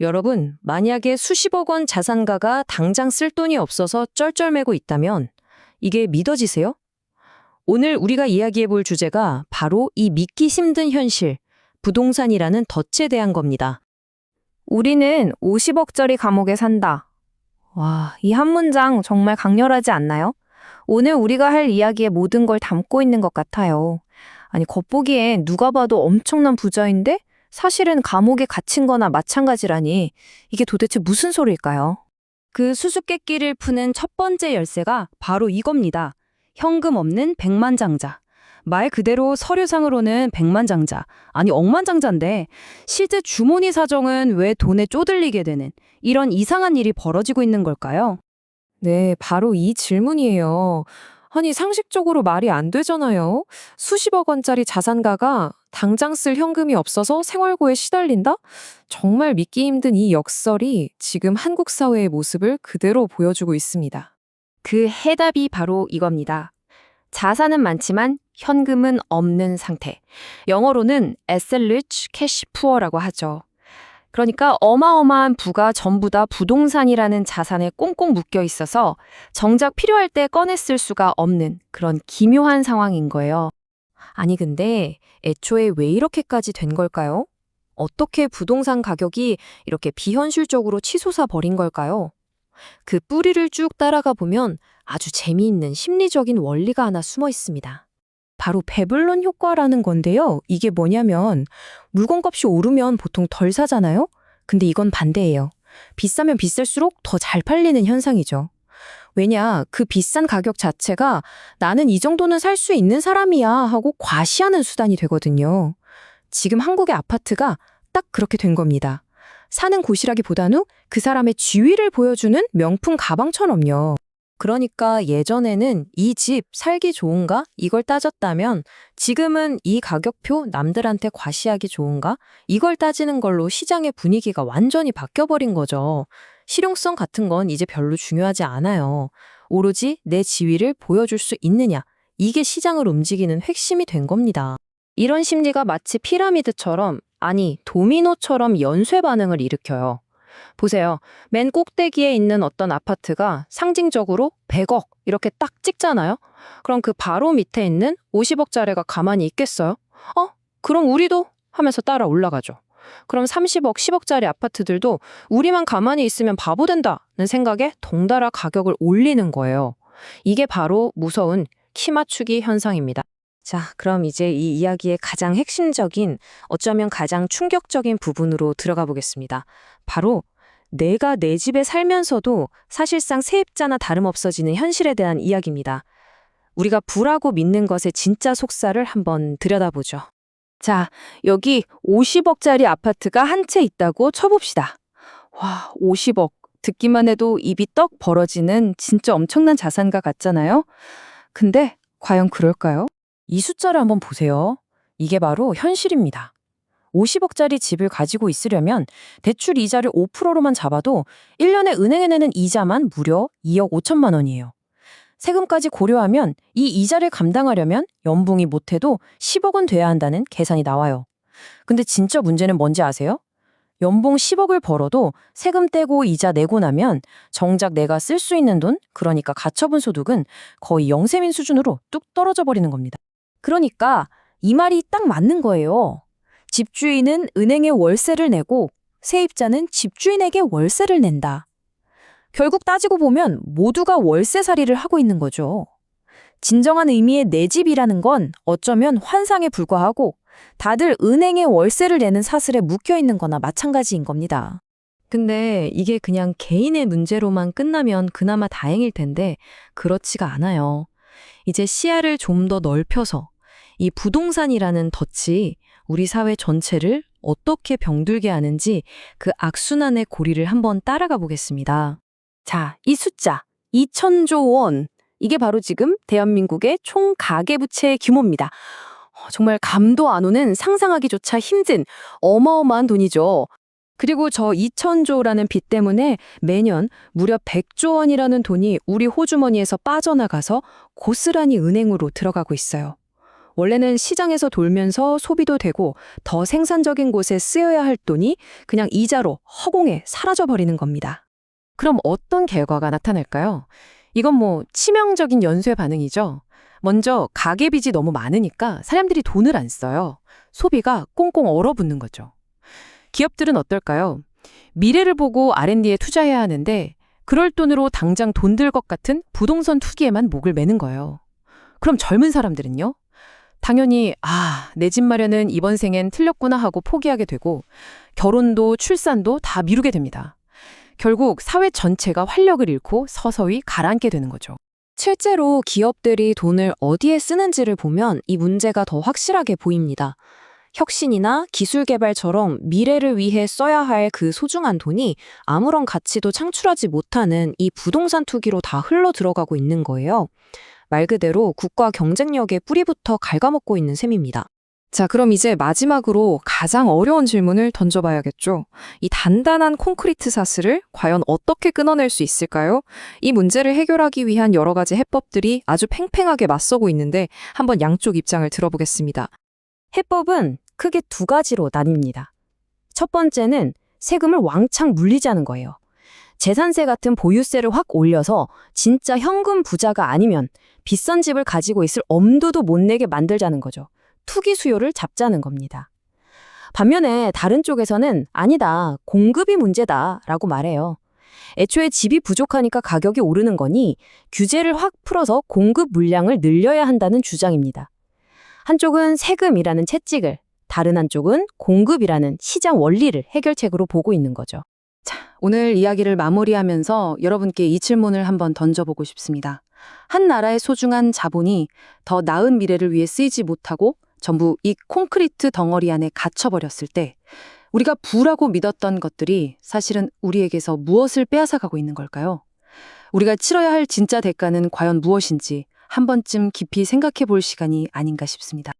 여러분, 만약에 수십억 원 자산가가 당장 쓸 돈이 없어서 쩔쩔매고 있다면 이게 믿어지세요? 오늘 우리가 이야기해 볼 주제가 바로 이 믿기 힘든 현실, 부동산이라는 덫에 대한 겁니다. 우리는 50억짜리 감옥에 산다. 와, 이 한 문장 정말 강렬하지 않나요? 오늘 우리가 할 이야기의 모든 걸 담고 있는 것 같아요. 아니, 겉보기엔 누가 봐도 엄청난 부자인데 사실은 감옥에 갇힌 거나 마찬가지라니 이게 도대체 무슨 소리일까요? 그 수수께끼를 푸는 첫 번째 열쇠가 바로 이겁니다. 현금 없는 백만장자. 말 그대로 서류상으로는 백만장자, 아니 억만장자인데 실제 주머니 사정은 왜 돈에 쪼들리게 되는 이런 이상한 일이 벌어지고 있는 걸까요? 네, 바로 이 질문이에요. 아니, 상식적으로 말이 안 되잖아요. 수십억 원짜리 자산가가 당장 쓸 현금이 없어서 생활고에 시달린다? 정말 믿기 힘든 이 역설이 지금 한국 사회의 모습을 그대로 보여주고 있습니다. 그 해답이 바로 이겁니다. 자산은 많지만 현금은 없는 상태. 영어로는 asset rich, cash poor라고 하죠. 그러니까 어마어마한 부가 전부 다 부동산이라는 자산에 꽁꽁 묶여 있어서 정작 필요할 때 꺼내 쓸 수가 없는 그런 기묘한 상황인 거예요. 아니 근데 애초에 왜 이렇게까지 된 걸까요? 어떻게 부동산 가격이 이렇게 비현실적으로 치솟아 버린 걸까요? 그 뿌리를 쭉 따라가 보면 아주 재미있는 심리적인 원리가 하나 숨어 있습니다. 바로 배블론 효과라는 건데요. 이게 뭐냐면 물건값이 오르면 보통 덜 사잖아요? 근데 이건 반대예요. 비싸면 비쌀수록 더 잘 팔리는 현상이죠. 왜냐, 그 비싼 가격 자체가 나는 이 정도는 살 수 있는 사람이야 하고 과시하는 수단이 되거든요. 지금 한국의 아파트가 딱 그렇게 된 겁니다. 사는 곳이라기보다는 그 사람의 지위를 보여주는 명품 가방처럼요. 그러니까 예전에는 이 집 살기 좋은가? 이걸 따졌다면 지금은 이 가격표 남들한테 과시하기 좋은가? 이걸 따지는 걸로 시장의 분위기가 완전히 바뀌어버린 거죠. 실용성 같은 건 이제 별로 중요하지 않아요. 오로지 내 지위를 보여줄 수 있느냐. 이게 시장을 움직이는 핵심이 된 겁니다. 이런 심리가 마치 피라미드처럼, 아니 도미노처럼 연쇄 반응을 일으켜요. 보세요. 맨 꼭대기에 있는 어떤 아파트가 상징적으로 100억 이렇게 딱 찍잖아요. 그럼 그 바로 밑에 있는 50억짜리가 가만히 있겠어요? 그럼 우리도 하면서 따라 올라가죠. 그럼 30억, 10억짜리 아파트들도 우리만 가만히 있으면 바보 된다는 생각에 덩달아 가격을 올리는 거예요. 이게 바로 무서운 키 맞추기 현상입니다. 자, 그럼 이제 이 이야기의 가장 핵심적인, 어쩌면 가장 충격적인 부분으로 들어가 보겠습니다. 바로 내가 내 집에 살면서도 사실상 세입자나 다름없어지는 현실에 대한 이야기입니다. 우리가 부라고 믿는 것의 진짜 속살을 한번 들여다보죠. 자, 여기 50억짜리 아파트가 한 채 있다고 쳐봅시다. 와, 50억. 듣기만 해도 입이 떡 벌어지는 진짜 엄청난 자산가 같잖아요? 근데 과연 그럴까요? 이 숫자를 한번 보세요. 이게 바로 현실입니다. 50억짜리 집을 가지고 있으려면 대출 이자를 5%로만 잡아도 1년에 은행에 내는 이자만 무려 2억 5천만 원이에요. 세금까지 고려하면 이 이자를 감당하려면 연봉이 못해도 10억 원 돼야 한다는 계산이 나와요. 근데 진짜 문제는 뭔지 아세요? 연봉 10억을 벌어도 세금 떼고 이자 내고 나면 정작 내가 쓸 수 있는 돈, 그러니까 가처분 소득은 거의 영세민 수준으로 뚝 떨어져 버리는 겁니다. 그러니까 이 말이 딱 맞는 거예요. 집주인은 은행에 월세를 내고 세입자는 집주인에게 월세를 낸다. 결국 따지고 보면 모두가 월세살이를 하고 있는 거죠. 진정한 의미의 내 집이라는 건 어쩌면 환상에 불과하고 다들 은행에 월세를 내는 사슬에 묶여 있는 거나 마찬가지인 겁니다. 근데 이게 그냥 개인의 문제로만 끝나면 그나마 다행일 텐데 그렇지가 않아요. 이제 시야를 좀 더 넓혀서 이 부동산이라는 덫이 우리 사회 전체를 어떻게 병들게 하는지 그 악순환의 고리를 한번 따라가 보겠습니다. 자, 이 숫자 2,000조 원. 이게 바로 지금 대한민국의 총 가계부채의 규모입니다. 정말 감도 안 오는 상상하기조차 힘든 어마어마한 돈이죠. 그리고 저 2,000조라는 빚 때문에 매년 무려 100조 원이라는 돈이 우리 호주머니에서 빠져나가서 고스란히 은행으로 들어가고 있어요. 원래는 시장에서 돌면서 소비도 되고 더 생산적인 곳에 쓰여야 할 돈이 그냥 이자로 허공에 사라져버리는 겁니다. 그럼 어떤 결과가 나타날까요? 이건 뭐 치명적인 연쇄 반응이죠. 먼저 가계빚이 너무 많으니까 사람들이 돈을 안 써요. 소비가 꽁꽁 얼어붙는 거죠. 기업들은 어떨까요? 미래를 보고 R&D에 투자해야 하는데 그럴 돈으로 당장 돈 들 것 같은 부동산 투기에만 목을 매는 거예요. 그럼 젊은 사람들은요? 당연히 내 집 마련은 이번 생엔 틀렸구나 하고 포기하게 되고 결혼도 출산도 다 미루게 됩니다. 결국 사회 전체가 활력을 잃고 서서히 가라앉게 되는 거죠. 실제로 기업들이 돈을 어디에 쓰는지를 보면 이 문제가 더 확실하게 보입니다. 혁신이나 기술 개발처럼 미래를 위해 써야 할 그 소중한 돈이 아무런 가치도 창출하지 못하는 이 부동산 투기로 다 흘러 들어가고 있는 거예요. 말 그대로 국가 경쟁력의 뿌리부터 갉아먹고 있는 셈입니다. 자, 그럼 이제 마지막으로 가장 어려운 질문을 던져봐야겠죠. 이 단단한 콘크리트 사슬을 과연 어떻게 끊어낼 수 있을까요? 이 문제를 해결하기 위한 여러 가지 해법들이 아주 팽팽하게 맞서고 있는데 한번 양쪽 입장을 들어보겠습니다. 해법은 크게 두 가지로 나뉩니다. 첫 번째는 세금을 왕창 물리자는 거예요. 재산세 같은 보유세를 확 올려서 진짜 현금 부자가 아니면 비싼 집을 가지고 있을 엄두도 못 내게 만들자는 거죠. 투기 수요를 잡자는 겁니다. 반면에 다른 쪽에서는 아니다, 공급이 문제다 라고 말해요. 애초에 집이 부족하니까 가격이 오르는 거니 규제를 확 풀어서 공급 물량을 늘려야 한다는 주장입니다. 한쪽은 세금이라는 채찍을, 다른 한쪽은 공급이라는 시장 원리를 해결책으로 보고 있는 거죠. 오늘 이야기를 마무리하면서 여러분께 이 질문을 한번 던져보고 싶습니다. 한 나라의 소중한 자본이 더 나은 미래를 위해 쓰이지 못하고 전부 이 콘크리트 덩어리 안에 갇혀버렸을 때 우리가 부라고 믿었던 것들이 사실은 우리에게서 무엇을 빼앗아가고 있는 걸까요? 우리가 치러야 할 진짜 대가는 과연 무엇인지 한 번쯤 깊이 생각해 볼 시간이 아닌가 싶습니다.